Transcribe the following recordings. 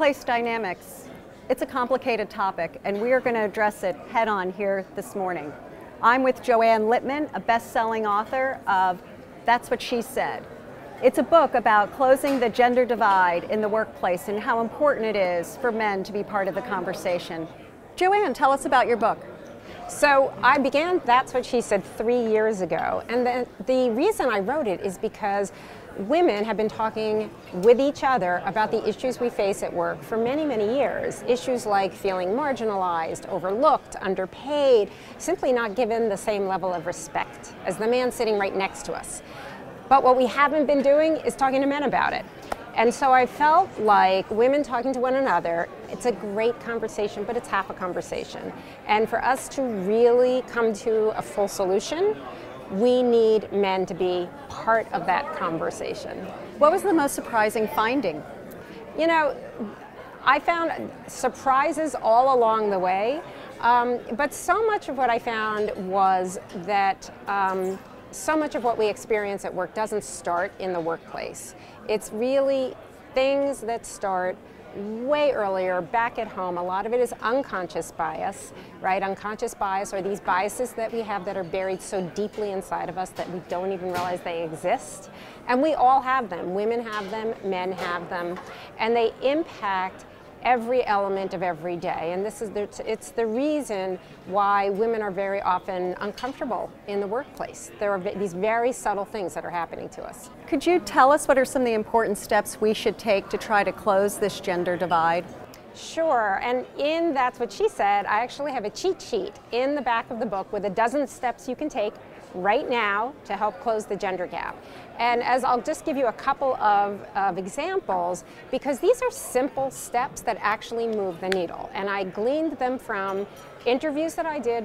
Workplace dynamics. It's a complicated topic, and we are going to address it head-on here this morning. I'm with Joanne Lipman, a best-selling author of That's What She Said. It's a book about closing the gender divide in the workplace and how important it is for men to be part of the conversation. Joanne, tell us about your book. So I began That's What She Said 3 years ago, and the reason I wrote it is because women have been talking with each other about the issues we face at work for many, many years. Issues like feeling marginalized, overlooked, underpaid, simply not given the same level of respect as the man sitting right next to us. But what we haven't been doing is talking to men about it. And so I felt like women talking to one another, it's a great conversation, but it's half a conversation. And for us to really come to a full solution, we need men to be part of that conversation. What was the most surprising finding? You know, I found surprises all along the way, but so much of what I found was that so much of what we experience at work doesn't start in the workplace. It's really things that start way earlier, back at home. A lot of it is unconscious bias, right? Unconscious bias are these biases that we have that are buried so deeply inside of us that we don't even realize they exist. And we all have them. Women have them, men have them, and they impact every element of every day. And it's the reason why women are very often uncomfortable in the workplace. There are these very subtle things that are happening to us. Could you tell us what are some of the important steps we should take to try to close this gender divide? Sure, and in That's What She Said, I actually have a cheat sheet in the back of the book with a dozen steps you can take right now to help close the gender gap. And I'll just give you a couple of examples, because these are simple steps that actually move the needle. And I gleaned them from interviews that I did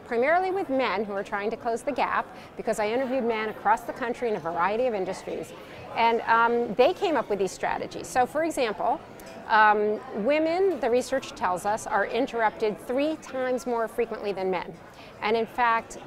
primarily with men who are trying to close the gap, because I interviewed men across the country in a variety of industries. And they came up with these strategies. So for example, women, the research tells us, are interrupted 3 times more frequently than men. And in fact,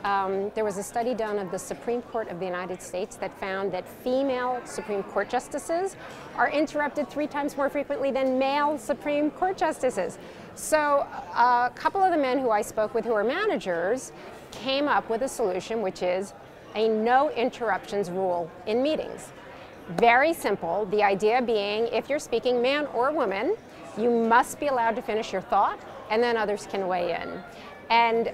there was a study done of the Supreme Court of the United States that found that female Supreme Court justices are interrupted 3 times more frequently than male Supreme Court justices. So a couple of the men who I spoke with who are managers came up with a solution, which is a no interruptions rule in meetings. Very simple, the idea being if you're speaking man or woman, you must be allowed to finish your thought and then others can weigh in. And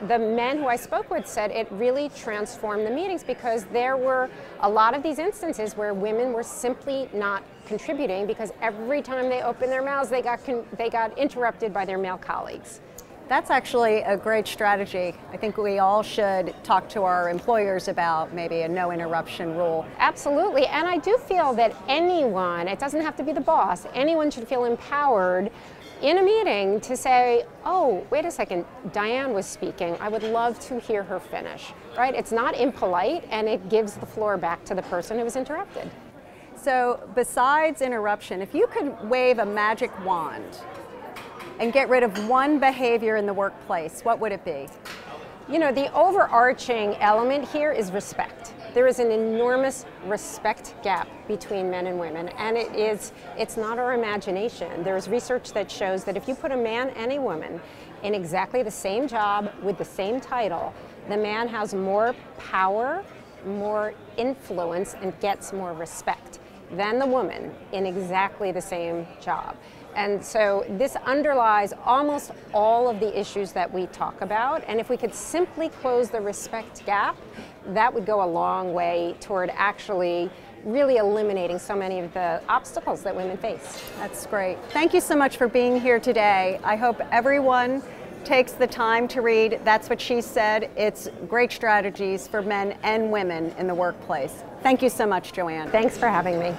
the men who I spoke with said it really transformed the meetings, because there were a lot of these instances where women were simply not contributing because every time they opened their mouths, they got interrupted by their male colleagues. That's actually a great strategy. I think we all should talk to our employers about maybe a no interruption rule. Absolutely, and I do feel that anyone, it doesn't have to be the boss, anyone should feel empowered in a meeting to say, oh, wait a second, Diane was speaking, I would love to hear her finish, right? It's not impolite, and it gives the floor back to the person who was interrupted. So besides interruption, if you could wave a magic wand and get rid of one behavior in the workplace, what would it be? You know, the overarching element here is respect. There is an enormous respect gap between men and women, and it's not our imagination. There's research that shows that if you put a man and a woman in exactly the same job with the same title, the man has more power, more influence, and gets more respect than the woman in exactly the same job. And so this underlies almost all of the issues that we talk about, and if we could simply close the respect gap, that would go a long way toward actually really eliminating so many of the obstacles that women face. That's great. Thank you so much for being here today. I hope everyone takes the time to read That's What She Said. It's great strategies for men and women in the workplace. Thank you so much, Joanne. Thanks for having me.